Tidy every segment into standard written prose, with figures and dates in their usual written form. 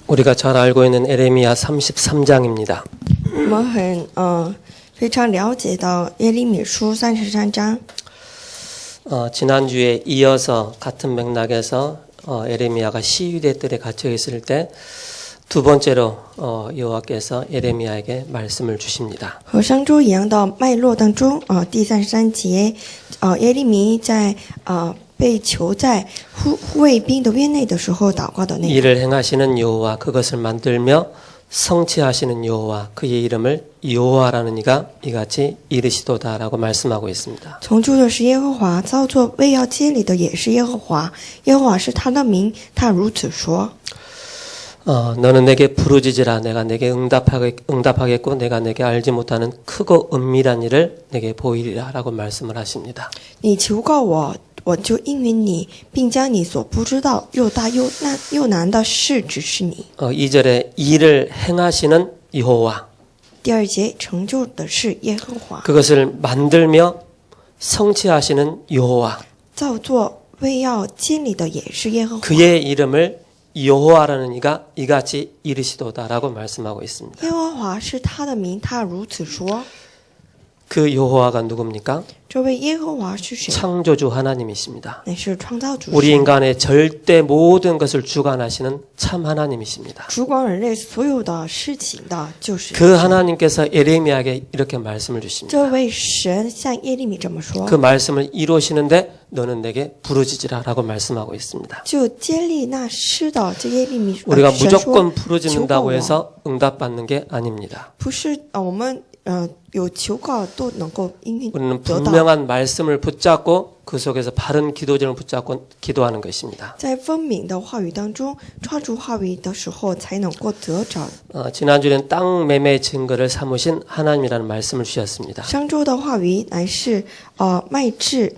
우리가 잘 알고 있는 에레미야 33장입니다. 我们非常了解到耶利米书33章。 지난주에 이어서 같은 맥락에서 에레미야가 시위대 뜰에 갇혀 있을 때 두 번째로 여호와께서 에레미야에게 말씀을 주십니다. 和上周一样的脉络当中，第33节，耶利米在被囚在护卫兵的院内的时候祷告的内容。 이를 행하시는 여호와 그것을 만들며 성취하시는 여호와 그의 이름을 여호와라는 이가 이같이 이르시도다라고 말씀하고 있습니다. 从住的是耶和华，造作为要接理的也是耶和华，耶和华是他的名，他如此说。 너는 내게 부르짖으라 내가 내게 응답하겠고 내가 내게 알지 못하는 크고 은밀한 일을 내게 보이리라 라고 말씀을 하십니다. 你求告我，我就应允你，并将你所不知道又大又难的事指示你。 2절에 일을 행하시는 여호와 第二节成就的是耶和华， 그것을 만들며 성취하시는 여호와 造作为要接理的也是耶和华。 그의 이름을 여호와라는 이가 이같이 이르시도다라고 말씀하고 있습니다. 耶和华是他的名，他如此说。 그 여호와가 누굽니까? 这位耶和华是谁？ 창조주 하나님이십니다. 乃是创造主 우리 神， 인간의 절대 모든 것을 주관하시는 참 하나님이십니다. 主管人类所有的事情的，就是 그 하나님께서 에레미야에게 이렇게 말씀을 주십니다. 这位神向耶利米这么说 그 ， 말씀을 이루시는데 너는 내게 부르짖으라라고 말씀하고 있습니다. 就接力那施的这耶利米 우리가 神说 무조건 求告 부르짖는다고 我， 해서 응답받는 게 아닙니다. 不是我们有求告都能够应允 우리는 得到。 분명한 말씀을 붙잡고 그 속에서 바른 기도점을 붙잡고 기도하는 것입니다. 在分明的话语当中抓住话语的时候，才能够得着。 지난주에는 땅 매매 증거를 삼으신 하나님이라는 말씀을 주셨습니다. 上周的话语乃是卖至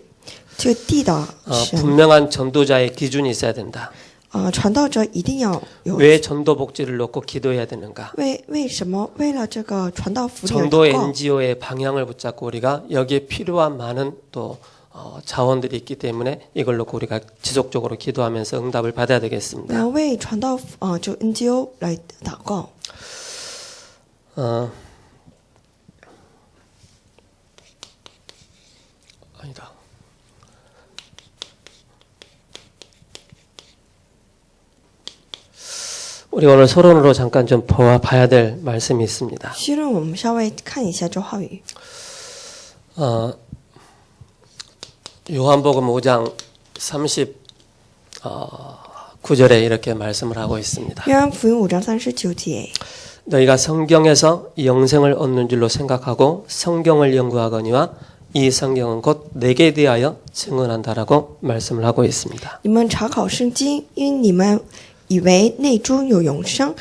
这个地的神。 분명한 전도자의 기준이 있어야 된다. 传道者一定要有。 왜 전도 복지를 놓고 기도해야 되는가? 为什么为了这个传道福利而 전도 祷告？ NGO의 방향을 붙잡고 우리가 여기에 필요한 많은 또 자원들이 있기 때문에 이걸 놓고 우리가 지속적으로 기도하면서 응답을 받아야 되겠습니다. 为传道就 NGO 来祷告。 아니다. 우리 오늘 서론으로 잠깐 좀 봐야 될 말씀이 있습니다. 希望我们稍微看一下这话语。 요한복음 5장 39절에 이렇게 말씀을 하고 있습니다. 约翰福音5章39节， 너희가 성경에서 영생을 얻는 줄로 생각하고 성경을 연구하거니와 이 성경은 곧 내게 대하여 증언한다라고 말씀을 하고 있습니다. 你们查考圣经，因你们以为内中有永生，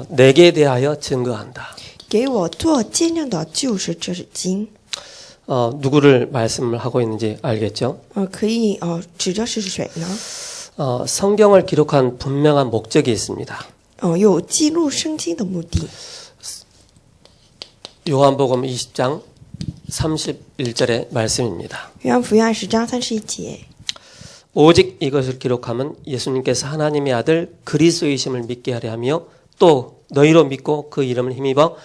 내게 대하여 증거한다. 给我做见证的就是这经。 누구를 말씀을 하고 있는지 알겠죠? 可以指着是谁呢？ 성경을 기록한 분명한 목적이 있습니다. 有记录圣经的目的。 요한복음 20장 31절의 말씀입니다. 约翰福音20章31节， 오직 이것을 기록하면 예수님께서 하나님의 아들 그리스도이심을 믿게 하려 하며 또 너희로 믿고 그 이름을 힘입어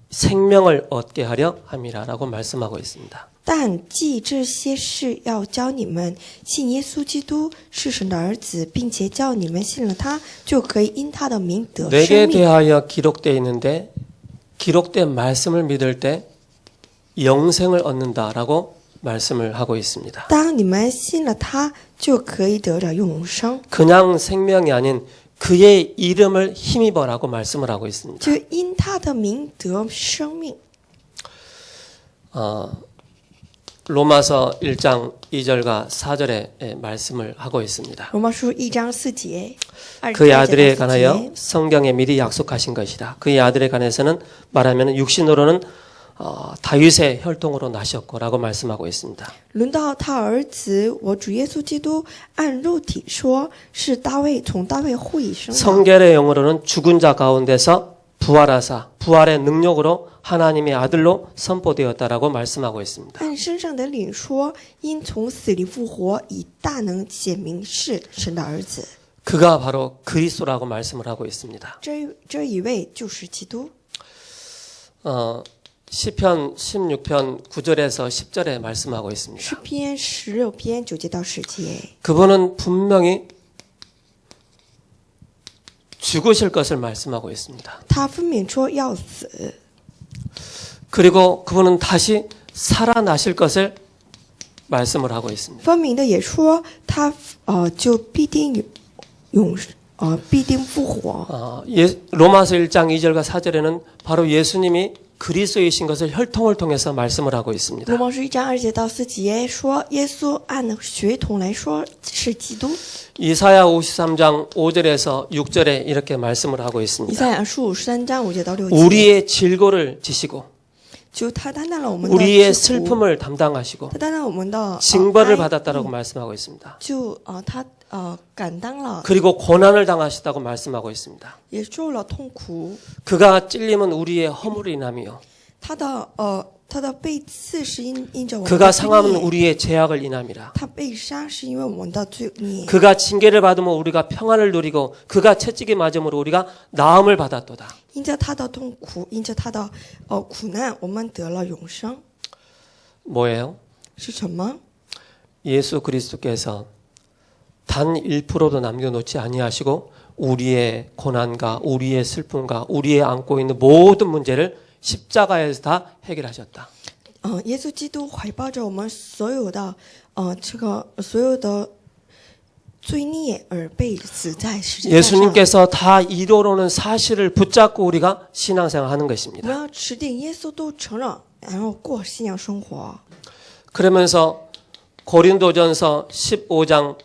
생명을 얻게 하려 함이라라고 말씀하고 있습니다. 但记这些事要教你们信耶稣基督是神的儿子，并且叫你们信了他，就可以因他的名得 내게 生命。 대하여 기록되어 있는데 기록된 말씀을 믿을 때 영생을 얻는다라고 말씀을 하고 있습니다. 当你们信了他，就可以得着永生。 그냥 생명이 아닌 그의 이름을 힘입어라고 말씀을 하고 있습니다. 就因他的名得生命。 로마서 1장 2절과 4절에 말씀을 하고 있습니다. 罗马书1章4节， 그의 아들에 2节 관하여 성경에 미리 약속하신 것이다. 그의 아들에 관해서는 말하면 육신으로는 다윗의 혈통으로 나셨고라고 말씀하고 있습니다. 轮到他儿子，我主耶稣基督按肉体说，是从大卫后裔生的。 성결의 영으로는 죽은 자 가운데서 부활하사 부활의 능력으로 하나님의 아들로 선포되었다라고 말씀하고 있습니다. 按身上的领说，因从死里复活，以大能显明是神的儿子。 그가 바로 그리스도라고 말씀을 하고 있습니다. 这一位就是基督。 시편 16편 9절에서 10절에 말씀하고 있습니다. 诗篇16篇9节到10节， 그분은 분명히 죽으실 것을 말씀하고 있습니다. 他分明说要死， 그리고 그분은 다시 살아나실 것을 말씀을 하고 있습니다. 分明的也说他就必定必定复活。 로마서 1장 2절과 4절에는 바로 예수님이 그리스도이신 것을 혈통을 통해서 말씀을 하고 있습니다. 罗马书1章2节到4节说，耶稣按血统来说是基督。 이사야 53장 5절에서 6절에 이렇게 말씀을 하고 以 있습니다. 赛亚书53章5节到6节， 우리의 질고를 지시고 就他担当了我们的 우리의 制服， 슬픔을 담당하시고 他担当我们的 징벌을 哀， 받았다라고 말씀하고 있습니다. 就他感当了， 그리고 고난을 당하셨다고 말씀하고 있습니다. 也受了痛苦。 그가 찔림은 우리의 허물이 인함이요 他的被刺是因着我们 그가 的罪 상함은 孽， 우리의 죄악을 인함이라. 他被杀是因为我们的罪孽。 그가 징계를 받으면 우리가 평안을 누리고 그가 채찍에 맞음으로 우리가 나음을 받았도다. 因着他的痛苦，因着他的苦难，我们得了永生。 뭐예요? 是什么？ 예수 그리스도께서 단 1%도 남겨놓지 아니하시고 우리의 고난과 우리의 슬픔과 우리의 안고 있는 모든 문제를 십자가에서 다 해결하셨다. 耶稣基督怀抱着我们所有的所有的罪孽而被死在十字架上。 예수님께서 다 이루어놓은 사실을 붙잡고 우리가 신앙생활하는 我们 것입니다. 要持定耶稣都承认，然后过信仰生活。 그러면서 고린도전서 15장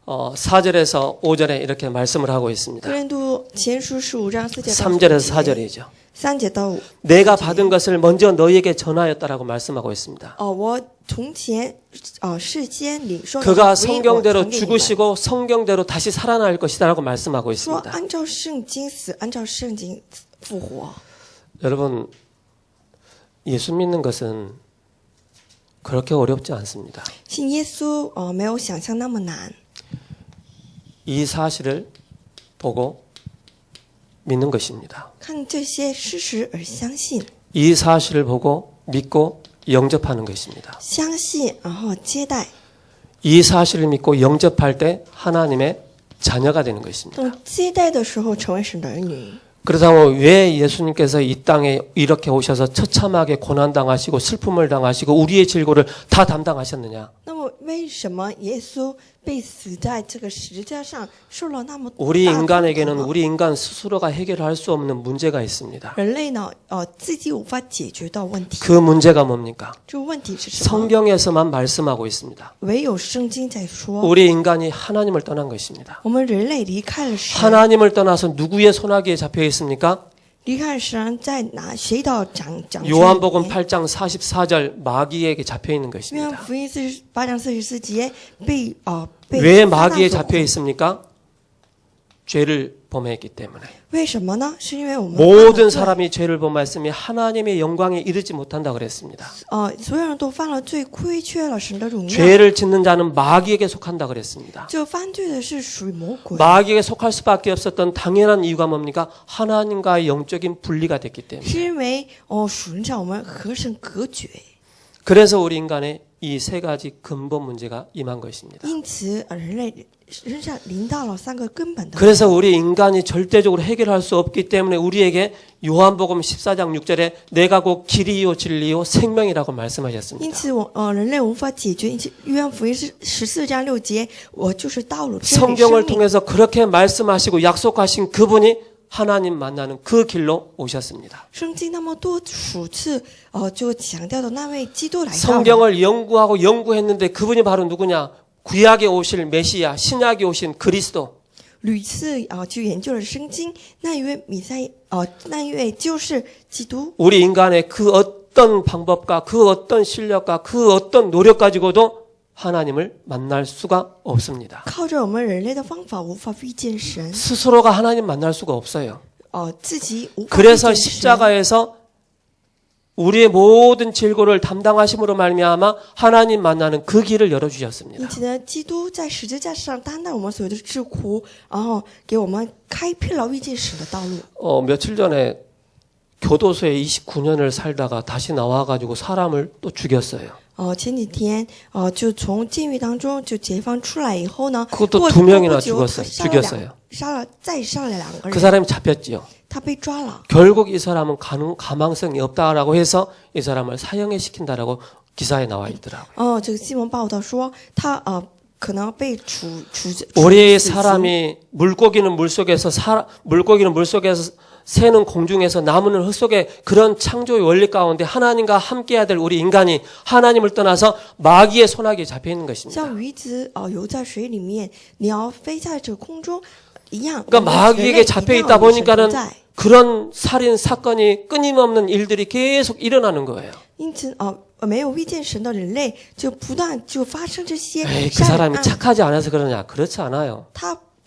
4절에서 5절에 이렇게 말씀을 하고 哥 있습니다. 林多前书15章4节到 3절에서 4节， 4절이죠. 3节到5。 내가 받은 것을 먼저 너희에게 전하였다라고 말씀하고 있습니다. 我从前事先领受了 그가 福音，我 성경대로 传给你们 죽으시고 성경대로 다시 살아날 것이다라고 말씀하고 说 있습니다. 按照圣经死，按照圣经复活。 여러분, 예수 믿는 것은 그렇게 어렵지 않습니다. 信耶稣没有想象那么难。 이 사실을 보고 믿는 것입니다. 看这些事实而相信， 이 사실을 보고 믿고 영접하는 것입니다. 相信然后接待。 이 사실을 믿고 영접할 때 하나님의 자녀가 되는 것입니다. 等接待的时候成为神的儿女。 그렇다면 왜 예수님께서 이 땅에 이렇게 오셔서 처참하게 고난당하시고 슬픔을 당하시고 우리의 질고를 다 담당하셨느냐? 那么为什么耶稣被死在这个十字架上，受了那么大 우리 的痛苦 인간에게는 呢？ 우리 인간 스스로가 해결할 수 없는 문제가 있습니다. 人类呢，自己无法解决的问题。 그 문제가 뭡니까? 这个问题是什么？ 성경에서만 말씀하고 있습니다. 唯有圣经在说， 우리 인간이 하나님을 떠난 것입니다. 我们人类离开了神， 하나님을 떠나서 누구의 손아귀에 잡혀 있습니까? 离开了神，在哪谁的掌权里 요한복음 面？ 8장 44절 마귀에게 잡혀 있는 约翰 것입니다. 福音48章44节被 왜 撒旦 마귀에 所 잡혀 있습니까? 죄를 범했기 때문에. 为什么呢？是因为我们 모든 犯了罪 사람이 죄를 범했으니 하나님의 영광에 이르지 못한다 그랬습니다. 所有人都犯了罪，亏缺了神的荣耀。 죄를 짓는 자는 마귀에게 속한다 그랬습니다. 就犯罪的是属于魔鬼， 마귀에게 속할 수밖에 없었던 당연한 이유가 뭡니까? 하나님과의 영적인 분리가 됐기 때문에. 是因为属灵上我们和神隔绝， 그래서 우리 인간의 이 세 가지 근본 문제가 임한 것입니다. 因此人上临到了3个根本的。 그래서 우리 인간이 절대적으로 해결할 수 없기 때문에 우리에게 요한복음 14장 6절에 내가 곧 길이요 진리요 생명이라고 因 말씀하셨습니다. 此人类无法解决。约翰福音14章6节，我就是道路、真理、 성경을 生命。 통해서 그렇게 말씀하시고 약속하신 그분이 하나님 만나는 그 길로 오셨습니다. 圣经那么多数次就强调的那位基督来到了。 성경을 연구하고 연구했는데 그분이 바로 누구냐? 구약에 오실 메시아, 신약에 오신 그리스도. 屡次去研究了圣经，那一位那一位就是基督。 우리 인간의 그 어떤 방법과 그 어떤 실력과 그 어떤 노력 가지고도 하나님을 만날 수가 없습니다. 靠着我们人类的方法无法遇见神， 스스로가 하나님 만날 수가 없어요. 自己无法遇 그래서 见神。 십자가에서 우리의 모든 질고를 담당하심으로 말미암아 하나님 만나는 그 길을 열어주셨습니다. 因此呢，基督在十字架上担当我们所有的桎梏，然后给我们开辟了遇见神的道路。 며칠 전에 교도소에 29년을 살다가 다시 나와가지고 사람을 또 죽였어요. 前几天就从监狱当中就解放出来以后呢， 그것도 过 두 명이나 不久 죽였어요. 再杀了2个 그 人， 사람이 잡혔지요. 他被抓了。 결국 이 사람은 가망성이 없다라고 해서 이 사람을 사형에 시킨다라고 기사에 나와 있더라고요. 这个新闻报道说他可能被处 우리 死刑。 사람이 물고기는 물속에서 새는 공중에서 나무는 흙속에 그런 창조의 원리 가운데 하나님과 함께해야 될 우리 인간이 하나님을 떠나서 마귀의 손아귀에 잡혀 있는 것입니다. 像鱼子游在水里面，鸟飞在这空中一样。 그러니까 마귀에게 잡혀 있다 보니까는 그런 살인 사건이 끊임없는 일들이 계속 일어나는 거예요. 因此没有遇见神的人类就不断就发生这些 에이, 그 杀人 사람이 案。 착하지 않아서 그러냐? 그렇지 않아요.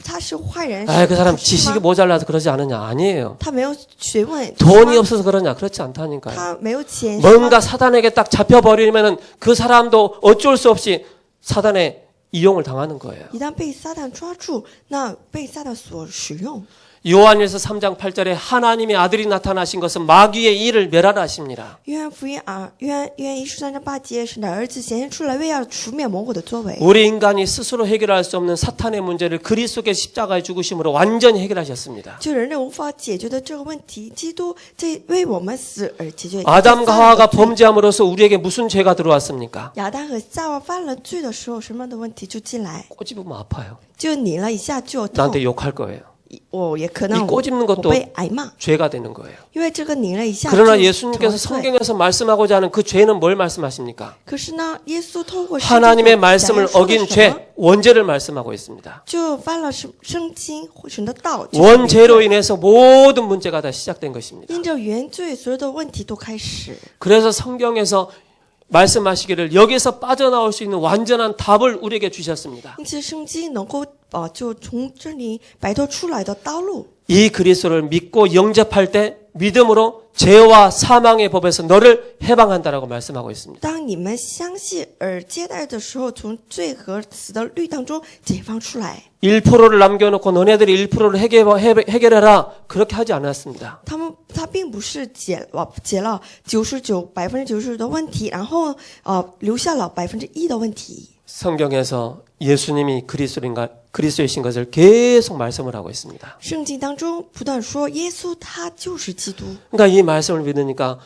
他是坏人， 에이, 그 사람 是 지식이 吗？ 모자라서 그러지 않느냐? 아니에요. 他没有学问， 돈이 是吗 없어서 그러냐? 그렇지 않다니까요. 他没有钱，是吗 뭔가 사단에게 딱 잡혀버리면은 그 사람도 어쩔 수 없이 사단의 이용을 당하는 거예요. 一旦被撒旦抓住，那被撒旦所使用。 요한일서 3장 8절에 하나님의 아들이 나타나신 것은 마귀의 일을 멸하라 하십니다. 约翰福音约翰一书3章8节，神的儿子显现出来，为要除灭魔鬼的作为。 우리 인간이 스스로 해결할 수 없는 사탄의 문제를 그리스도의 십자가의 죽으심으로 완전히 해결하셨습니다. 就人类无法解决的这个问题，基督这为我们死而解决。 아담과 하와가 범죄함으로써 우리에게 무슨 죄가 들어왔습니까? 亚当和夏娃犯了罪的时候，什么样的问题就进来？ 꼬집으면 아파요. 就拧了一下就痛。 나한테 욕할 거예요. 我也可 이 能 꼬집는 我 것도 被挨骂， 죄가 되는 거예요. 因为这个拧了一下。 그러나 就 예수님께서 成了罪 성경에서 말씀하고자 하는 그 죄는 뭘 말씀하십니까? 可是呢，耶稣透过 하나님의 말씀을 说的 어긴 什么 죄, 원죄를 말씀하고 있습니다. 就犯了圣经神的道， 원죄로 인해서 모든 문제가 다 시작된 것입니다. 因着原罪，所有的问题都开始。 그래서 성경에서 말씀하시기를 여기서 빠져나올 수 있는 완전한 답을 우리에게 주셨습니다. 因此，圣经能够就从这里摆脱出来的道路。 이 그리스도를 믿고 영접할 때 믿음으로 죄와 사망의 법에서 너를 해방한다라고 말씀하고 있습니다. 当你们相信而接待的时候，从罪和死的律当中解放出来。 1%를 남겨놓고 너네들이 1%를 해결해라 그렇게 하지 않았습니다. 他并不是解了90%的问题，然后留下了1%的问题。 성경에서 예수님이 그리스도이신 것을 계속 말씀을 하고 있습니다. 圣经当中不断说耶稣他就是基督。 그러니까 이 말씀을 믿으니까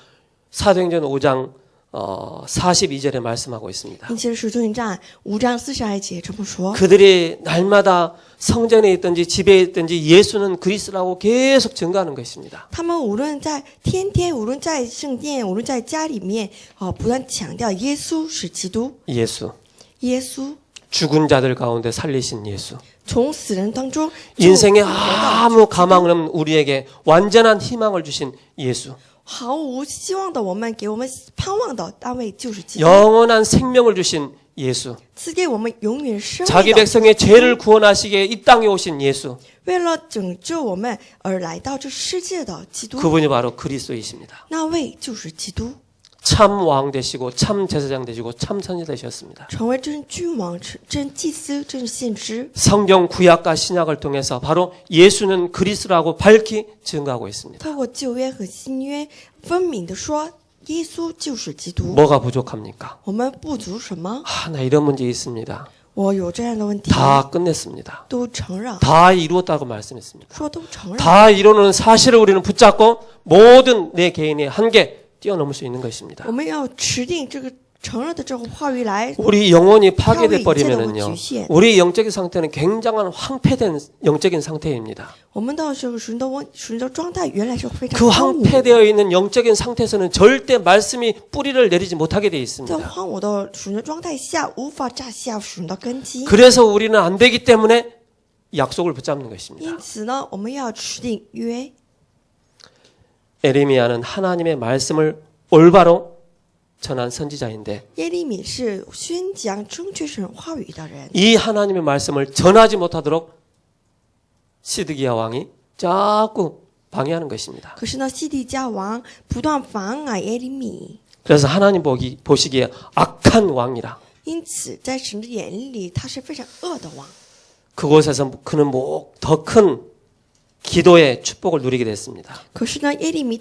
사도행전 5장 42절에 말씀하고 있습니다. 因此使徒行传5章42节这么说。 그들이 날마다 성전에 있든지 집에 있든지 예수는 그리스도라고 계속 증거하는 것입니다. 他们无论在天天，无论在圣殿，无论在家里面，不断强调耶稣是基督。 예수. 耶稣 죽은 자들 가운데 살리신 예수. 从死人当中 인생에 救活到 아무 가망 없는 우리에게 완전한 희망을 주신 예수. 毫无希望的我们，给我们盼望的单位就是基督， 영원한 생명을 주신 예수. 赐给我们永远生 자기 命的。 백성의 죄를 구원하시기에 이 땅에 오신 예수. 为了拯救我们而来到这世界的基督， 그분이 바로 그리스도이십니다. 那位就是基督， 참 왕 되시고 참 제사장 되시고 참 선지 되셨습니다. 成为真君王、真祭司、真先知。 성경 구약과 신약을 통해서 바로 예수는 그리스도라고 밝히 증거하고 있습니다. 透过旧约和新约，分明的说，耶稣就是基督。 뭐가 부족합니까? 我们不足什么？ 나 이런 문제 있습니다. 我有这样的问题， 다 끝냈습니다. 都承认， 다 이루었다고 말씀했습니다. 说都承认。 다 이루는 사실을 우리는 붙잡고 모든 내 개인의 한계 뛰어넘을 수 있는 것입니다. 我们要持定这个承认的这个话语来。 우리 영혼이 파괴돼 버리면은요, 우리 영적인 상태는 굉장한 황폐된 영적인 상태입니다. 我们的这个属灵的状态原来是非常 그 荒芜， 황폐되어 있는 영적인 상태에서는 절대 말씀이 뿌리를 내리지 못하게 되어 在 있습니다. 荒芜的属灵的状态下，无法扎下属灵的根基。 그래서 우리는 안 되기 때문에 약속을 붙잡는 것입니다. 因此呢，我们要持定约。 에레미야는 하나님의 말씀을 올바로 전한 선지자인데 耶利米是宣讲正确神话语的人， 이 하나님의 말씀을 전하지 못하도록 시드기야 왕이 자꾸 방해하는 것입니다. 可是呢，西底家王不断妨碍耶利米， 그래서 하나님 보시기에 악한 왕이라. 因此在神的眼里，他是非常恶的王。 그곳에서 그는 더 큰 기도의 축복을 누리게 됐습니다. 可是呢，耶利米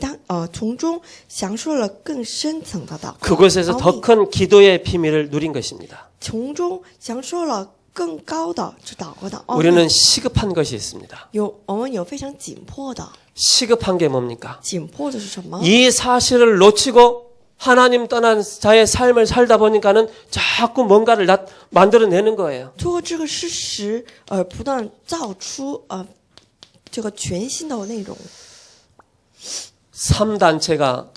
从中享受了更深层的祷告， 그곳에서 더 큰 기도의 비밀을 누린 것입니다. 从中享受了更高的这祷告的奥秘。 우리는 시급한 것이 있습니다. 我们有非常紧迫的， 시급한 게 뭡니까? 紧迫的是什么？ 이 사실을 놓치고 하나님 떠난 자의 삶을 살다 보니까는 자꾸 뭔가를 만들어내는 거예요. 通过这个事实，不断造出这个全新的内容。 3단체가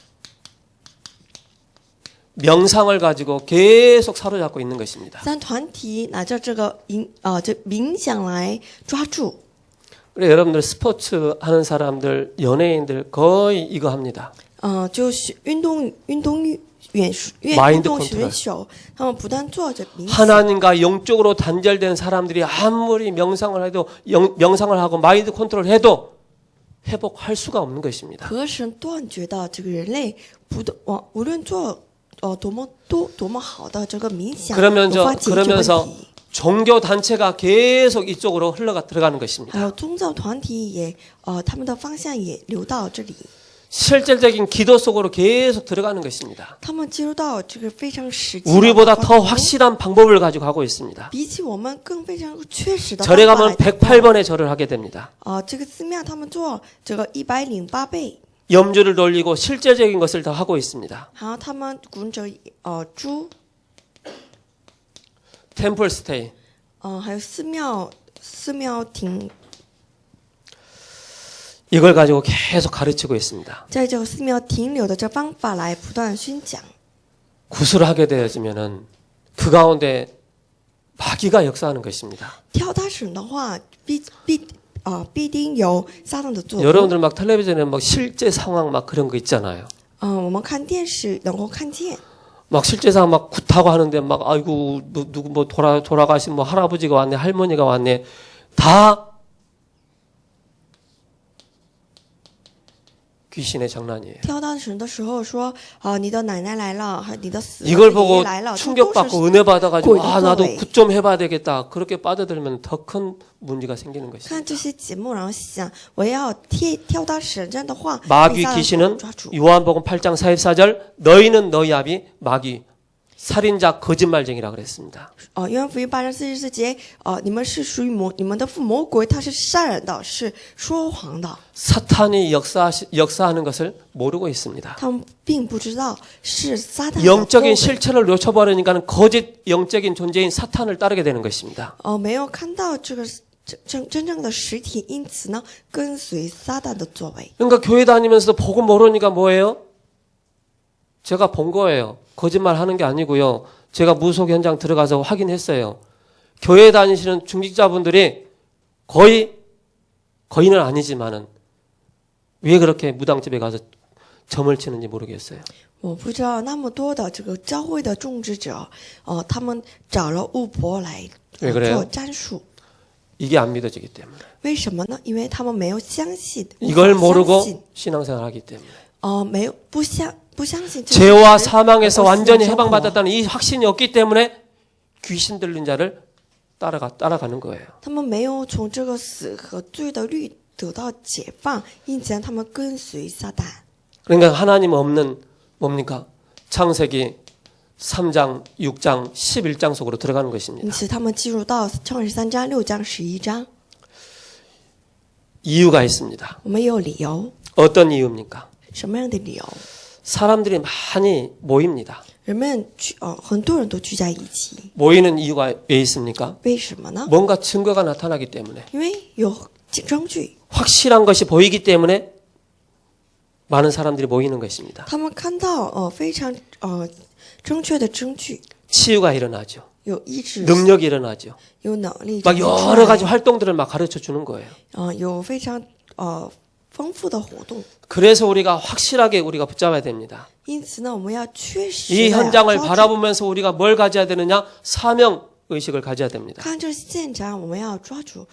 명상을 가지고 계속 사로잡고 있는 것입니다. 三团体拿着这个这冥想来抓住。 그래 여러분들 스포츠 하는 사람들, 연예인들 거의 이거 합니다. 就是运动选手，他们不断做着冥想。 하나님과 영적으로 단절된 사람들이 아무리 명상을 해도 명상을 하고 마인드 컨트롤을 해도 회복할 수가 없는 것입니다. 和神断绝的这个人类，无论做多么好的这个冥想， 그러면서 종교 단체가 계속 이쪽으로 들어가는 것입니다. 还有宗教团体也他们的方向也流到这里。 실질적인 기도 속으로 계속 들어가는 것입니다. 他们进入到这个非常实际。 우리보다 더 확실한 방법을 가지고 가고 있습니다. 比起我们更非常确实的。 절에 가면 108번의 절을 하게 됩니다. 这个寺庙他们做这个108倍。 염주를 돌리고 실제적인 것을 다 하고 있습니다. 然后他们滚着猪。 템플 스테이. 还有寺庙亭。 이걸 가지고 계속 가르치고 있습니다. 在这个寺庙停留的这方法来不断宣讲。 구술을 하게 되어지면은 그 가운데 마귀가 역사하는 것입니다. 跳大绳的话，必定有撒旦的作用。 여러분들 막 텔레비전에 막 실제 상황 막 그런 거 있잖아요. 我们看电视能够看见。 막 실제 상황 막 굿하고 하는데 막 아이고 누구 뭐 돌아가신 뭐 할아버지가 왔네, 할머니가 왔네, 다 귀신의 장난이에요. 跳大绳的时候说，你的奶奶来了，你的死 이걸 爷 보고 爷来了， 충격받고 은혜 받아가지고鬼的 아 나도 作为。 굿 좀 해봐야 되겠다. 그렇게 빠져들면 더 큰 문제가 생기는 것입니다. 看这些节目，然后想我要跳大绳，这样的话， 마귀 被撒旦 귀신은 抓住。 요한복음 8장 44절 너희는 너희 아비 마귀 살인자 거짓말쟁이라 그랬습니다. 约翰福音8章44节，你们是属于你们的父魔鬼，他是杀人的，是说谎的。 사탄이 역사하는 것을 모르고 있습니다. 他们并不知道是撒旦的作 영적인 为。 실체를 놓쳐버리니까 거짓 영적인 존재인 사탄을 따르게 되는 것입니다. 没有看到这个真正的实体，因此呢，跟随撒旦的作为。 그러니까 교회 다니면서도 복음 모르니까 뭐예요? 제가 본 거예요. 거짓말 하는 게 아니고요. 제가 무속 현장 들어가서 확인했어요. 교회 다니시는 중직자분들이 거의는 아니지만은 왜 그렇게 무당집에 가서 점을 치는지 모르겠어요. 我不知道那么多的这个教会的种植者，他们找了巫婆来왜 그래요? 做占术。 이게 안 믿어지기 때문에. 为什么呢？因为他们没有相信， 이걸 无法相信 모르고 신앙생활을 하기 때문에. 没有不相信这个 죄와 事实 사망에서 而 완전히 信生活 해방받았다는 이 확신이 없기 때문에 귀신 들린 자를 따라가는 거예요. 他们没有从这个死和罪的律得到解放，因此他们跟随撒旦。 그러니까 하나님 없는 뭡니까? 창세기 3장, 6장, 11장 속으로 들어가는 因 것입니다. 此他们进入到创世3章、6章、11章。 이유가 있습니다. 我们有理由， 어떤 이유입니까? 什么样的理由？ 사람들이 많이 모입니다. 人们很多人都聚在一起， 모이는 이유가 왜 있습니까? 为什么呢？ 뭔가 증거가 나타나기 때문에, 因为有证据， 확실한 것이 보이기 때문에 많은 사람들이 모이는 것입니다. 他们看到非常正确的证据， 치유가 일어나죠. 有意志， 능력이 일어나죠. 有能力， 막 여러 가지 활동들을 막 가르쳐 주는 거예요. 有非常丰富的活动。 그래서 우리가 확실하게 우리가 붙잡아야 됩니다. 因此呢，我们要确实 이 地 현장을 抓住 바라보면서 우리가 뭘 가져야 되느냐? 사명 의식을 가져야 됩니다. 看这现场，我们要抓住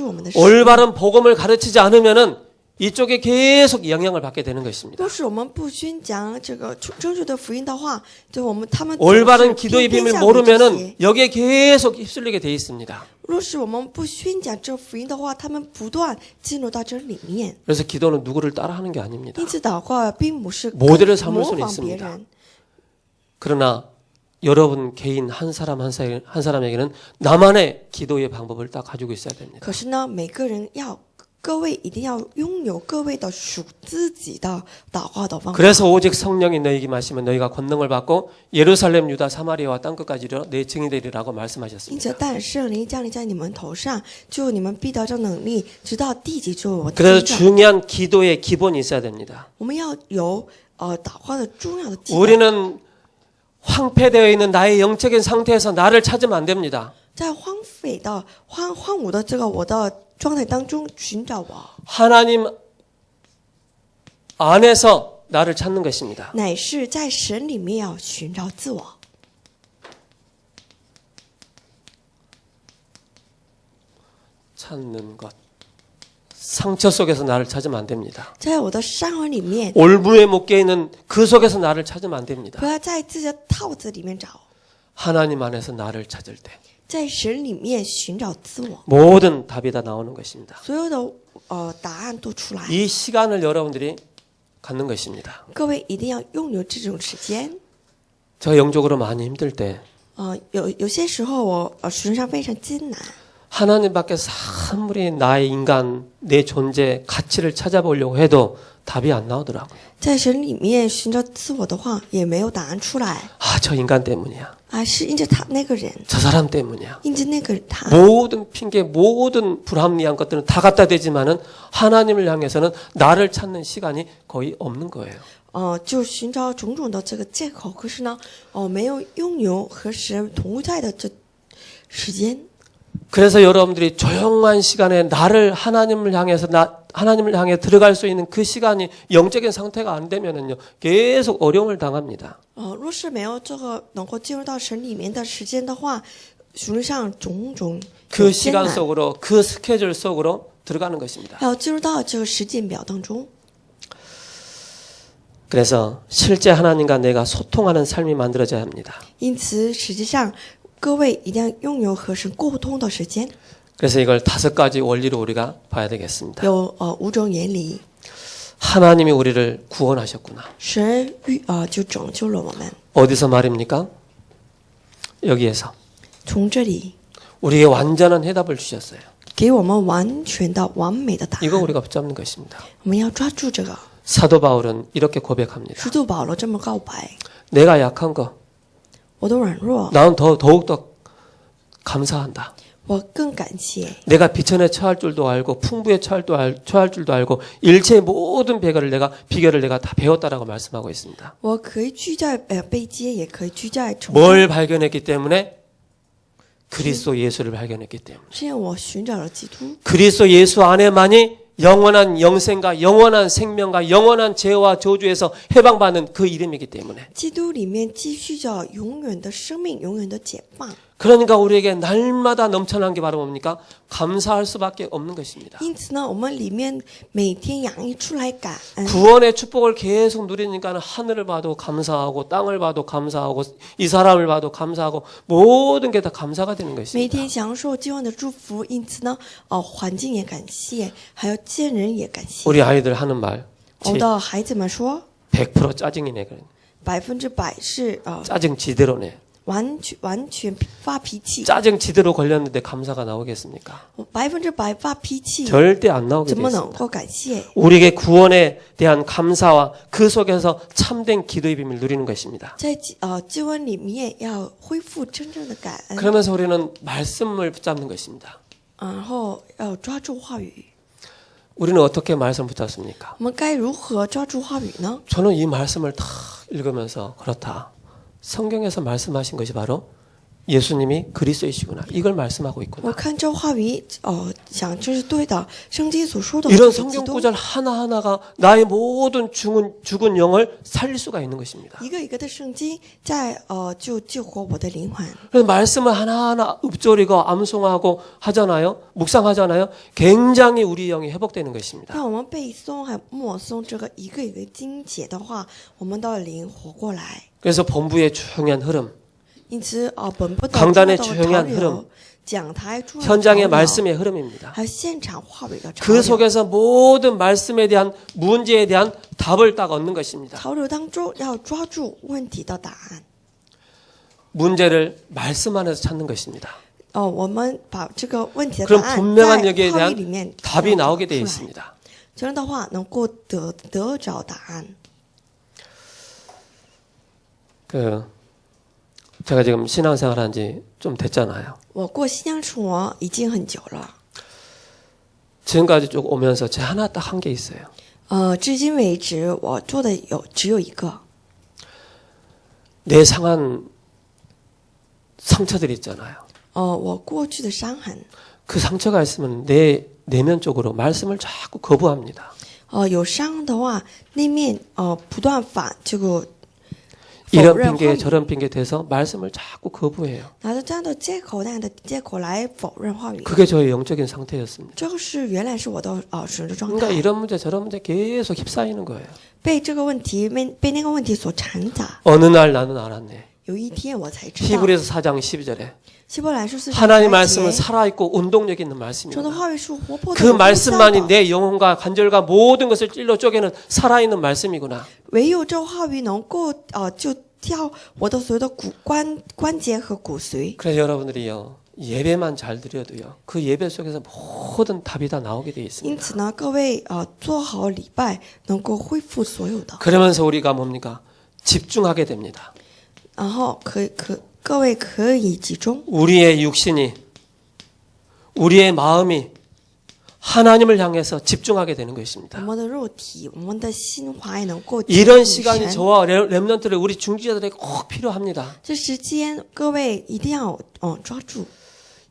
我们的使命。 올바른 복음을 가르치지 않으면은 이쪽에 계속 영향을 받게 되는 것입니다. 若是我们不宣讲这个正确的福音的话，就他们 올바른 기도의 偏 비밀을 向于这些 모르면은 여기에 계속 휩쓸리게 돼 있습니다. 若是我们不宣讲这福音的话，他们不断进入到这里面。 그래서 기도는 누구를 따라하는 게 아닙니다. 因此，祷告并不是 모델을 삼을 模 수는 仿别 있습니다. 人， 그러나 여러분 개인 한 사람에게는 나만의 기도의 방법을 딱 가지고 있어야 됩니다. 可是呢，每个人各位一定要拥有各位的属自己的祷告的方法。 그래서 오직 성령이 너희에게 마시면 너희가 권능을 받고 예루살렘, 유다, 사마리아와 땅끝까지 이르러 내 증인이 되리라고 因 말씀하셨습니다. 此，但圣灵降临在你们头上，就你们必得这能力，直到地极作为我的 그래서 见证。 중요한 기도의 기본이 있어야 됩니다. 我们要有祷告的重要的基本。 우리는 황폐되어 있는 나의 영적인 상태에서 나를 찾으면 안 됩니다. 在荒废的荒芜的这个我的状态当中寻找我， 하나님 안에서 나를 찾는 것입니다. 乃是在神里面要寻找自我。 찾는 것. 상처 속에서 나를 찾으면 안 됩니다. 在我的伤痕里面， 올무에 묶여 있는 그 속에서 나를 찾으면 안 됩니다. 不要在自己的套子里面找， 하나님 안에서 나를 찾을 때 在神里面寻找自我， 모든 답이 다 나오는 것입니다. 所有的答案都出来。 이 시간을 여러분들이 갖는 것입니다. 各位一定要拥有这种时间。 저 영적으로 많이 힘들 때 有些时候我属灵上非常艰难， 하나님 밖에서 아무리 나의 인간, 내 존재, 가치를 찾아보려고 해도 답이 안 나오더라고요. 在神里面寻找自我的话，也没有答案出来 아, 저 인간 때문이야. 啊，是因着他那个人， 저 사람 때문이야. 因着那个他。 모든 핑계, 모든 불합리한 것들은 다 갖다 대지만은 하나님을 향해서는 나를 찾는 시간이 거의 없는 거예요. 就寻找种种的这个借口，可是呢，没有拥有和神同在的这时间。 그래서 여러분들이 조용한 시간에 나를 하나님을 향해 들어갈 수 있는 그 시간이 영적인 상태가 안 되면은요, 계속 어려움을 당합니다. 若是没有这个能够进入到神里面的时间的话，属灵上种种 그 艰 시간 难， 속으로, 그 스케줄 속으로 들어가는 것입니다. 要进入到这个时间表当中。 그래서 실제 하나님과 내가 소통하는 삶이 만들어져야 합니다. 因此，实际上各位一定要拥有和神沟通的时间。 그래서 이걸 5가지 원리로 우리가 봐야 되겠습니다. 有5种原理， 하나님이 우리를 구원하셨구나. 神就拯救了我们。 어디서 말입니까? 여기에서 从这里 우리에게 완전한 해답을 주셨어요. 给我们完全的完美的答 이거 案， 우리가 붙잡는 것입니다. 我们要抓住这个。 사도 바울은 이렇게 고백합니다. 使徒保罗这么告白， 내가 약한 거, 我的软弱， 나는 더욱더 감사한다. 我更感谢。 내가 비천에 처할 줄도 알고 풍부에 처할 줄도 알고 일체의 모든 비결을 내가 다 배웠다라고 말씀하고 있습니다. 我可以居在被接，也可以居在成 뭘 발견했기 때문에? 그리스도 예수를 발견했기 때문에. 是因为我寻找了基督， 그리스도 예수 안에만이 영원한 영생과 영원한 생명과 영원한 죄와 저주에서 해방받는 그 이름이기 때문에. 基督里面继续着永远的生命，永远的解放。 그러니까 우리에게 날마다 넘쳐난 게 바로 뭡니까? 감사할 수밖에 없는 것입니다. 因此呢，我们里面每天洋溢出来感恩。 구원의 축복을 계속 누리니까 하늘을 봐도 감사하고 땅을 봐도 감사하고 이 사람을 봐도 감사하고 모든 게 다 감사가 되는 每 것입니다. 天享受今晚的祝福，因此呢，环境也感谢，还有见人也感谢。 우리 아이들 하는 말 我的孩子们说， 100% 짜증이네. 그래. 100%是짜증 지대로네. 完全发脾气， 짜증 지대로 걸렸는데 감사가 나오겠습니까? 100%发脾气， 절대 안 나오게 怎么能 되겠습니다. 够感谢？ 우리에게 구원에 대한 감사와 그 속에서 참된 기도의 비밀을 누리는 것입니다. 在救恩里面要恢复真正的感恩， 그러면서 우리는 말씀을 붙잡는 것입니다. 然后要抓住话语。 우리는 어떻게 말씀을 붙잡습니까? 我们该如何抓住话语呢？ 저는 이 말씀을 다 읽으면서 그렇다. 성경에서 말씀하신 것이 바로 예수님이 그리스도이시구나. 이걸 말씀하고 我 있구나. 看这话语，讲这是对的。圣经所说的 이런 这个基 성경 督， 구절 하나하나가 나의 모든 죽은 영을 살릴 수가 있는 것입니다. 一个一个的圣经在就救活我的灵魂。 그래서 말씀을 하나하나 읊조리고 암송하고 하잖아요. 묵상하잖아요. 굉장히 우리 영이 회복되는 것입니다. 让我们背诵还有默诵这个一个一个经节的话，我们的灵活过来。 그래서 본부의 조용한 흐름, 因此本部的 강단의 主要的 조용한 潮 흐름 流，讲台主要的潮 현장의 流 말씀의 흐름입니다. 还有现场话语的潮 그 流。 속에서 모든 말씀에 대한 문제에 대한 답을 딱 얻는 것입니다. 潮流当中要抓住问题的答案。 문제를 말씀 안에서 찾는 것입니다. 我们把这个问题的 그럼 答案 분명한 在 여기에 话语里面 대한 답이 找 나오게 되어 出来 있습니다. 这样的话能够得着答案。 제가 지금 신앙생활 한 지 좀 됐잖아요. 我过新疆生活已经很久了， 지금까지 쭉 오면서 제 하나 딱 한 게 있어요. 至今为止我做的只有一个。 내 상한 상처들이 있잖아요. 我过去的伤痕， 그 상처가 있으면 내 내면 쪽으로 말씀을 자꾸 거부합니다. 有伤的话，那面不断这个否 이런 认话 핑계 语， 저런 핑계 대서 말씀을 자꾸 거부해요. 拿着这样的借口那样的借口来否认话语， 그게 저의 영적인 상태였습니다. 这个是原来是我的神的状 그러니까 态， 이런 문제 저런 문제 계속 휩싸이는 거예요. 被这个问题被那个问题所缠杂。 어느 날 나는 알았네. 有一天我才知道， 히브리서 4장 12절에 希伯来书4 하나님 章 말씀은 节 살아있고 운동력 있는 说的 말씀입니다. 话语是活泼的， 그 有功效 말씀만이 的 내 영혼과 관절과 모든 것을 찔러 쪼개는 살아있는 말씀이구나. 唯有这话语能够就跳我的所有的关节和骨髓。 그래서 여러분들이요. 예배만 잘 드려도요. 그 예배 속에서 모든 답이 다 나오게 돼 因 있습니다. 此呢，各位做好礼拜，能够恢复所有的， 그러면서 우리가 뭡니까? 집중하게 됩니다. 然后各位可以集中， 우리의 육신이 우리의 마음이 하나님을 향해서 집중하게 되는 我 것입니다. 们的肉体，我们的心怀能够集 이런 中于 시간이 神。 저와 렘넌트를 우리 중지자들에게 꼭 필요합니다. 这时间，各位一定要抓住，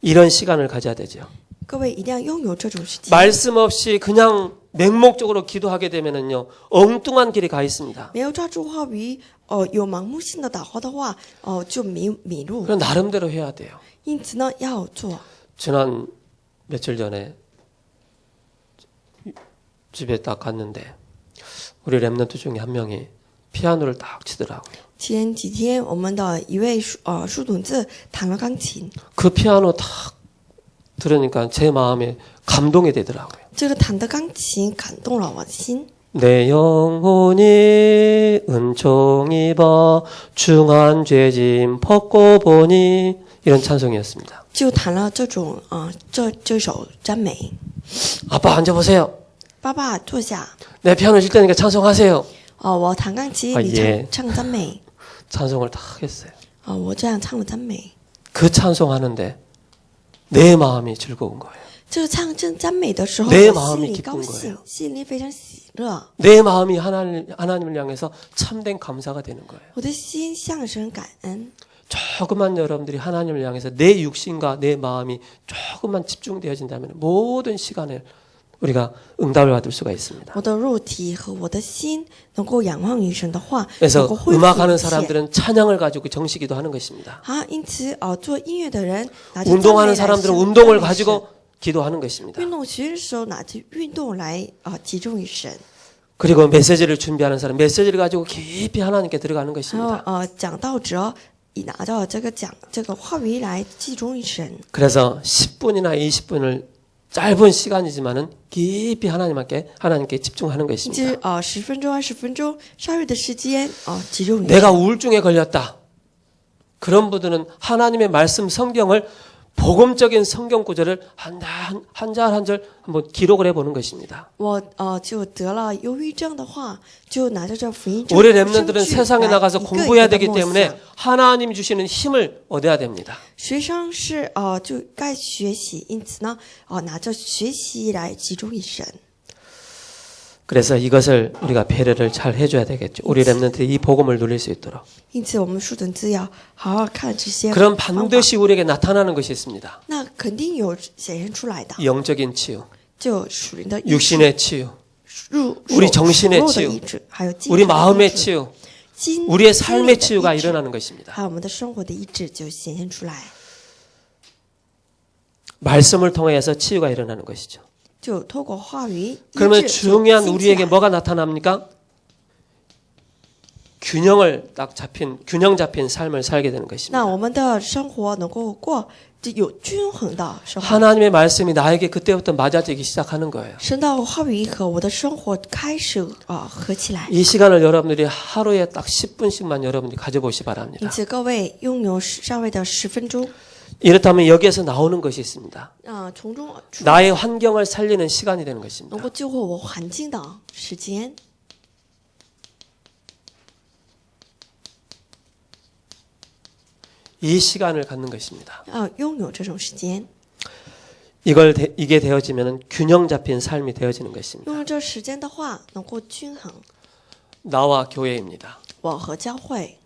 이런 시간을 가져야 되죠. 各位一定要拥有这种时间。 말씀 없이 그냥 맹목적으로 기도하게 되면은요. 엉뚱한 길에 가 있습니다. 没有抓住话语，有盲目性的祷告的话，就迷路。 그럼 나름대로 해야 돼요. 因此呢，要做。 지난 며칠 전에 집에 딱 갔는데 우리 렘넌트 중에 한 명이 피아노를 딱 치더라고요. 前几天，我们的一位书童子弹了钢琴， 그 피아노 딱 들으니까 제 마음에 감동이 되더라고요. 这个弹的钢琴感动了我的心。 내 영혼이 은총 입어 중한 죄짐 벗고 보니 이런 찬송이었습니다. 就弹了这种这首赞美。 아빠 앉아보세요. 爸爸坐下， 내 피아노 칠 테니까 찬송하세요. 我弹钢琴，你 예 唱赞美。 찬송을 다 했어요. 我这样唱了赞美。 그 찬송하는데 내 마음이 즐거운 거예요. 这个唱这赞美的时候， 내 我 마음이 心里 기쁜 高 거예요 兴，心里非常喜乐， 내 마음이 하나님을 향해서 참된 감사가 되는 거예요. 我的心向神感恩。 조금만 여러분들이 하나님을 향해서 내 육신과 내 마음이 조금만 집중되어진다면 모든 시간을 우리가 응답을 받을 수가 있습니다. 我的肉体和我的心能够仰望于神的话，能 그래서 够恢复 음악하는 一切。 사람들은 찬양을 가지고 정식기도 하는 것입니다. 因此做音乐的人拿着赞美 운동하는 来 사람들은 向 운동을 赞美神 가지고 기도하는 것입니다. 运动学的时候拿着运动来集中于神， 그리고 메시지를 준비하는 사람 메시지를 가지고 깊이 하나님께 들어가는 还 것입니다. 有讲道者以拿着这个话语来集中于神。 그래서 10분이나 20분을 짧은 시간이지만은 깊이 하나님께 집중하는 一 것입니다. 直10分钟20分钟稍微的时间集中于 내가 神。 우울증에 걸렸다. 그런 분들은 하나님의 말씀 성경을 복음적인 성경 구절을 한 절 한 절 한번 기록을 해보는 것입니다. 我就得了忧郁症的话，就拿着这福音证 우리 圣 렘넌트는 句 세상에 来 나가서 一个 공부해야 一个地 되기 默 때문에 想。 하나님 주시는 힘을 얻어야 됩니다. 学生是就该学习，因此呢拿着学习来集中于神。 그래서 이것을 우리가 배려를 잘 해줘야 되겠죠. 우리 렘넌트들이 이 복음을 누릴 수 있도록. 因此，我们属等资要好好看这些 그럼 方法。 반드시 우리에게 나타나는 것이 있습니다. 那肯定有显现出来的， 영적인 치유, 就属灵的医治， 육신의 치유, 入 우리 정신의 肉的 치유 医治，还有精 우리 神的医 마음의 治 치유, 心 우리의 心 삶의 理的 치유가 医治 일어나는 것입니다. 还有我们的生活的医治就显现出来， 말씀을 통해서 치유가 일어나는 것이죠. 就透过话语医 그러면 治就 중요한 兴起 우리에게 来。 뭐가 나타납니까? 균형 잡힌 삶을 살게 되는 那 것입니다. 我们的生活能够过就有均衡的生活。 하나님의 말씀이 나에게 그때부터 맞아지기 시작하는 거예요. 神的话语和我的生活开始合起来。 이 시간을 여러분들이 하루에 딱 10분씩만 여러분들이 가져보시 因 바랍니다. 此，各位拥有上位的10分钟， 이렇다면 여기에서 나오는 것이 있습니다. 从中 나의 환경을 살리는 시간이 되는 能 것입니다. 够救活我环境的时间。 이 시간을 갖는 것입니다. 要拥有这种时间， 이게 되어지면 균형 잡힌 삶이 되어지는 것입니다. 拥有这时间的话，能够均衡。 나와 교회입니다. 我和教会，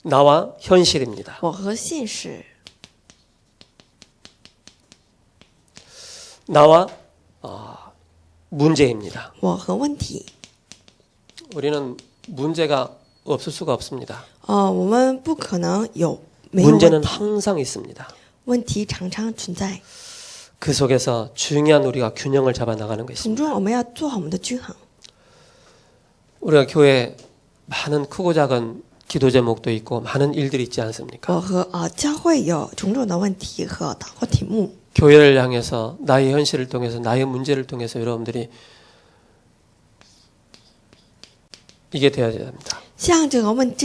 나와 현실입니다. 我和现实， 나와 문제입니다. 我和问题。 우리는 문제가 없을 수가 없습니다. 我们不可能没有问 문제는 题， 항상 있습니다. 问题常常存在， 그 속에서 중요한 우리가 균형을 잡아 나가는 从 것입니다. 中我们要做好我们的均衡。 우리가 교회에 많은 크고 작은 기도 제목도 있고 많은 일들이 있지 않습니까? 我和教会有种种的问题和祷告题目， 교회를 향해서 나의 현실을 통해서 나의 문제를 통해서 여러분들이 이게 되어야 합니다. 像这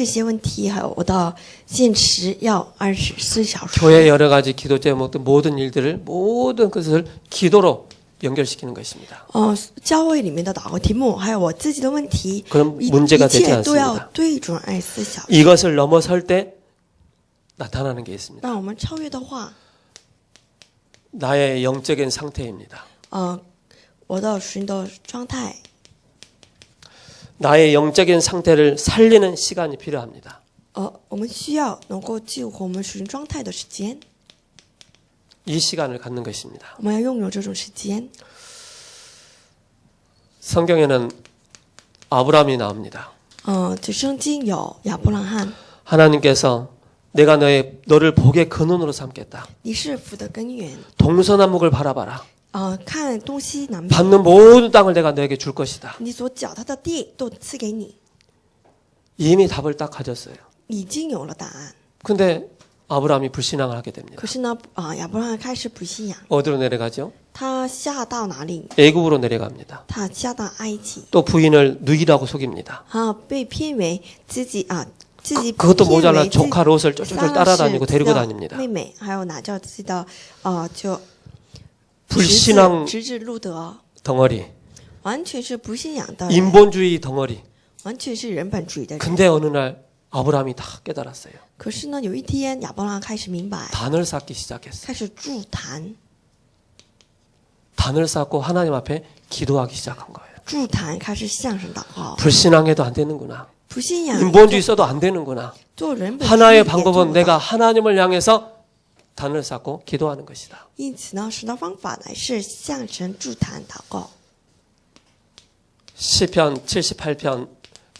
些问题，还有我的现实要24小时。 교회 여러 가지 기도 제목들 모든 것을 기도로 연결시키는 것입니다. 教会里面的祷告题目，还有我自己的问题， 그럼 一 문제가 一 되지 切都要 않습니다. 对准24小时。 이것을 넘어설 때 나타나는 게 있습니다. 那我们超越的话， 나의 영적인 상태입니다. 我的属灵的状态， 나의 영적인 상태를 살리는 시간이 필요합니다. 我们需要能够救活我们属灵状态的时间， 이 시간을 갖는 것입니다. 我们要拥有这种时间。 성경에는 아브라함이 나옵니다. 这圣经有亚伯拉罕， 하나님께서 내가 너를 복의 근원으로 삼겠다. 你是福的根源， 동서남북을 바라봐라. 看东西南北， 받는 모든 땅을 내가 너에게 줄 것이다. 你所脚踏的地都赐给你， 이미 답을 딱 가졌어요. 已经有了答案。 근데 아브라함이 불신앙을 하게 됩니다. 可是呢，亚伯拉罕开始不信仰， 어디로 내려가죠? 他下到哪里？ 애굽으로 내려갑니다. 他下到埃及， 또 부인을 누이라고 속입니다. 被骗为自己自己 그것도 骗 모자라 为自己 조카 롯을 쫄쫄쫄 따라다니고 데리고 다닙니다. 妹妹，还有拿着自己的就 불신앙 侄子路德， 덩어리, 完全是不信仰的人， 인본주의 덩어리. 完全是人本主义的人。 근데 어느 날 아브라함이 다 깨달았어요. 可是呢，有一天亚伯拉罕开始明白， 단을 쌓기 시작했어요. 开始筑坛， 단을 쌓고 하나님 앞에 기도하기 시작한 거예요. 筑坛开始向神祷告。 불신앙해도 안 되는구나. 不信仰 인본주의 써도 안 되는구나. 做人本主义 하나의 也做 방법은 不到 내가 하나님을 향해서 단을 쌓고 기도하는 것이다. 因此呢，神的方法乃是向神筑坛祷告。 시편 78편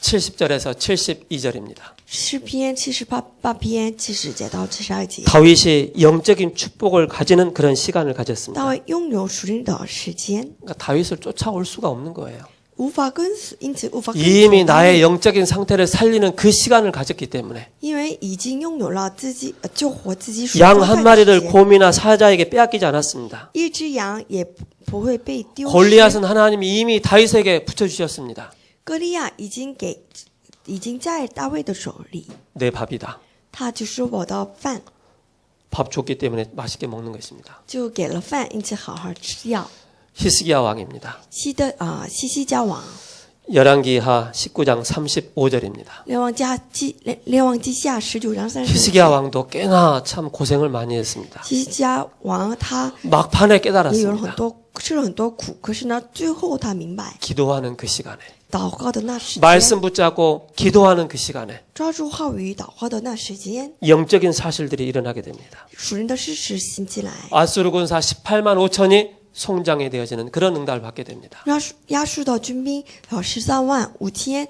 70절에서 72절입니다. 诗篇78篇70节到72节， 다윗이 영적인 축복을 가지는 그런 시간을 大 가졌습니다. 卫拥有属灵的时间， 그러니까 다윗을 쫓아올 수가 없는 거예요. 无法跟随，因此无法跟 이미 随 나의 영적인 상태를 살리는 그 시간을 가졌기 때문에 因为已经拥有了自己救活自己属 양 状态 한 的 마리를 时间 곰이나 사자에게 빼앗기지 않았습니다. 一只羊也不会被丢失。 골리앗은 하나님이 이미 다윗에게 붙여주셨습니다. 歌利亚已经在大卫的手里， 내 밥이다. 他就是我的饭， 밥 줬기 때문에 맛있게 먹는 것입니다. 就给了饭，因此好好吃药。 히스기야 왕입니다. 西西家王， 열왕기하 19장 35절입니다. 列王记下19章35节。 히스기야 왕도 꽤나 참 고생을 많이 했습니다. 希西家王他 막판에 也有了 깨달았습니다. 吃了很多苦，可是呢，最后他明白， 기도하는 그 시간에 祷告的那时间， 말씀 붙잡고 기도하는 그 시간에 抓住话语祷告的那时间， 영적인 사실들이 일어나게 됩니다. 属灵的事实兴起来， 아수르 군사 18만 5천이 송장에 되어지는 그런 응답을 받게 됩니다. 亚述的军兵135000，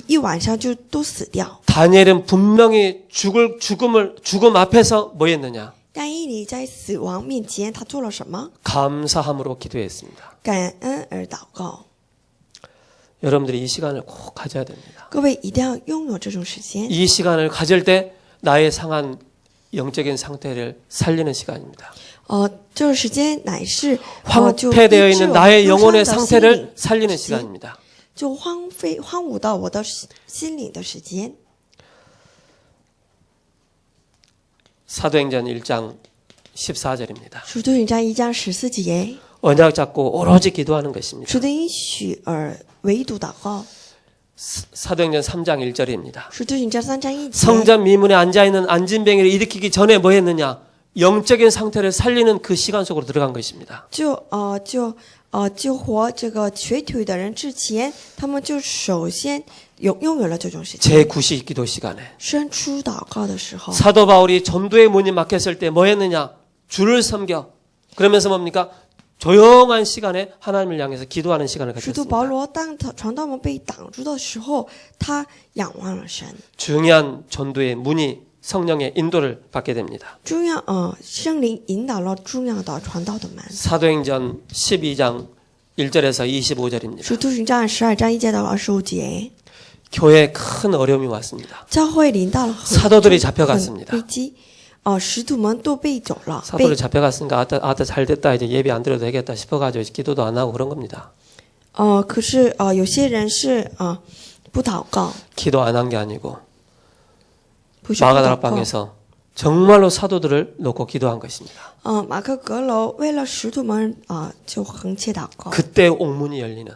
一晚上就都死掉。 다니엘은 분명히 죽음 앞에서 뭐 했느냐? 但以理在死亡面前，他做了什么？ 감사함으로 기도했습니다. 感恩而祷告。 여러분들이 이 시간을 꼭 가져야 됩니다. 各位一定要拥有这种时间。 이 시간을 가질 때 나의 상한 영적인 상태를 살리는 시간입니다. 这个时间乃是 황폐되어 있는 나의 영혼의 상태를 살리는 시간입니다. 就荒芜到我的心灵的时间。 사도행전 1장 14절입니다. 使徒行传1章14节， 언약 잡고 오로지 기도하는 것입니다. 主的应许而唯独祷告。 사도행전 3장 1절입니다. 使徒行传3章1节， 성전 미문에 앉아있는 안진뱅이를 일으키기 전에 뭐 했느냐? 영적인 상태를 살리는 그 시간 속으로 들어간 것입니다. 救活这个瘸腿的人之前，他们就首先拥有了这种时间。 제9시 기도 시간에 伸出祷告的时候， 사도 바울이 전도의 문이 막혔을 때 뭐 했느냐? 주를 섬겨. 그러면서 뭡니까? 조용한 시간에 하나님을 향해서 기도하는 시간을 使徒保 가졌습니다. 罗当传道门被挡住的时候，他仰望了神。 중요한 전도의 문이 성령의 인도를 받게 됩니다. 圣灵引导了重要的传道的门。 사도행전 12장 1절에서 25절입니다. 使徒行传12章1节到25节， 교회에 큰 어려움이 왔습니다. 教会临到了 사도들이 잡혀갔습니다. 危机。使徒们都被走了， 사도를 잡혀갔으니까 아따 잘 됐다 이제 예배 안 드려도 되겠다 싶어가지고 기도도 안 하고 그런 겁니다. 可是有些人是不祷告， 기도 안 한 게 아니고 不是不祷 마가다락 告。 방에서 정말로 사도들을 놓고 기도한 것입니다. 马可阁楼为了使徒们就横切祷告。 그때 옥문이 열리는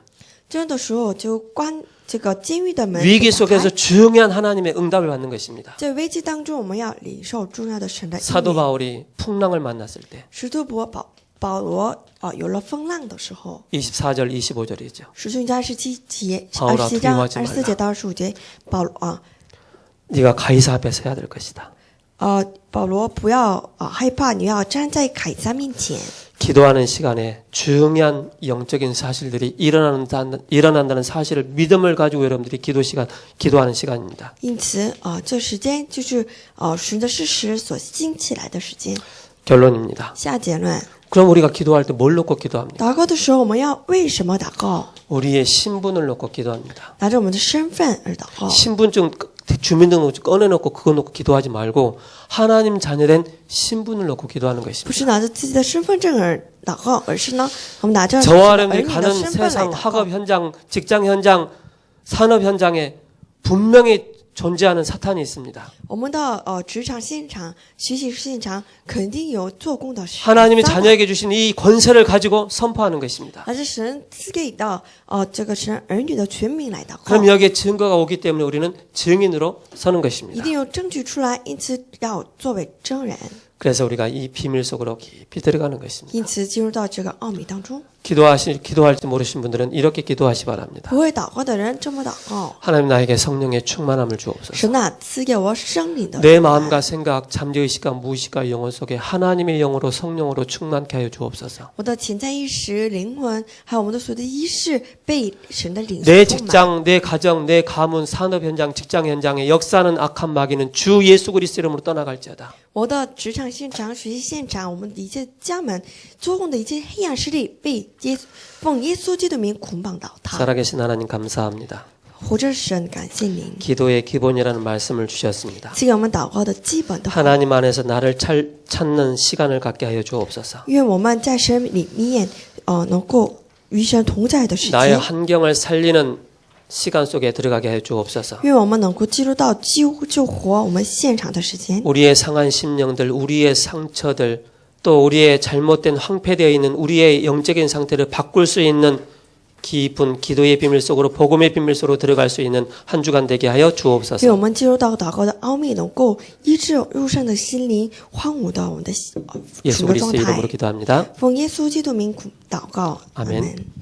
这的时候就关这个监狱的门。 위기 속에서 중요한 하나님의 응답을 받는 것입니다. 在危机当中，我们要领受重要的神的应 사도 允。 바울이 풍랑을 만났을 때 使徒保罗有了风浪的时候， 24절 25절이죠. 使徒行传27바울아, 章두려워하지 말라. 24节到25节，保罗 네가 가이사 앞에 서야 될 것이다. 保罗不要害怕，你要站在凯撒面前。 기도하는 시간에 중요한 영적인 사실들이 일어난다는 사실을 믿음을 가지고 여러분들이 기도하는 시간입니다. 因此这时间就是神的事实所兴起来的时间。 결론입니다. 下结论， 그럼 우리가 기도할 때 뭘 놓고 기도합니까? 祷告的时候我们要为什么祷告？ 우리의 신분을 놓고 기도합니다. 拿着我们的身份而祷告。 신분증 주민등록증 꺼내놓고 그거 놓고 기도하지 말고 하나님 자녀된 신분을 놓고 기도하는 不 것입니다. 是拿着自己的身份证而祷告，而是呢，我们拿着 저와 儿 여러분이 女的 가는 身份来 세상 祷告 학업 。 현장, 직장 현장, 산업 현장에 분명히 존재하는 사탄이 있습니다. 我们的职场现场、学习现场肯定有做工的事。 하나님이 자녀에게 주신 이 권세를 가지고 선포하는 것입니다. 还是神赐给的这个神儿女的全民来祷告 그럼 ， 여기에 증거가 오기 때문에 우리는 증인으로 서는 一 것입니다. 定有证据出来，因此要作为证人， 그래서 우리가 이 비밀 속으로 깊이 들어가는 것입니다. 因此进入到这个奥秘当中。 기도할지 모르신 분들은 이렇게 기도하시 바랍니다. 不会祷告的人这么祷告： 하나님 나에게 성령의 충만함을 주옵소서. 神啊，赐给我生灵的 내 充满 마음과 생각, 잠재의식과 무의식과 영혼 속에 하나님의 영으로 성령으로 충만케 하여 주옵소서. 我的潜在意识、灵魂，还有我们的所有的意识，被神的灵 내 所充满。 직장, 내 가정, 내 가문, 산업 현장, 직장 현장에 역사하는 악한 마귀는 주 예수 그리스도 이름으로 떠나갈지어다. 我的职场现场、学习现场，我们的一切家门做工的一切黑暗势力，被奉耶稣基督名捆绑倒塌。 살아계신 하나님 감사합니다. 活着神，感谢您， 기도의 기본이라는 말씀을 주셨습니다. 赐给我们祷告的基本的话。 하나님 안에서 나를 찾는 시간을 갖게 하여 주옵소서. 愿我们在神里面，能够与神同在的时 나의 间。 환경을 살리는 시간 속에 들어가게 하여 주옵소서. 愿我们能够进入到救活我们现场的时间。 우리의 상한 심령들, 우리의 상처들, 또 우리의 잘못된 황폐되어 있는 우리의 영적인 상태를 바꿀 수 있는 깊은 기도의 비밀 속으로 복음의 비밀 속으로 들어갈 수 있는 한 주간 되게 하여 给我 주옵소서. 们进入到祷告的奥秘，能够医治入圣的心灵，欢舞到我们的 예수 属的状 그리스도 이름으로 态。 기도합니다. 奉耶稣基督名祷告，阿 아멘. 门。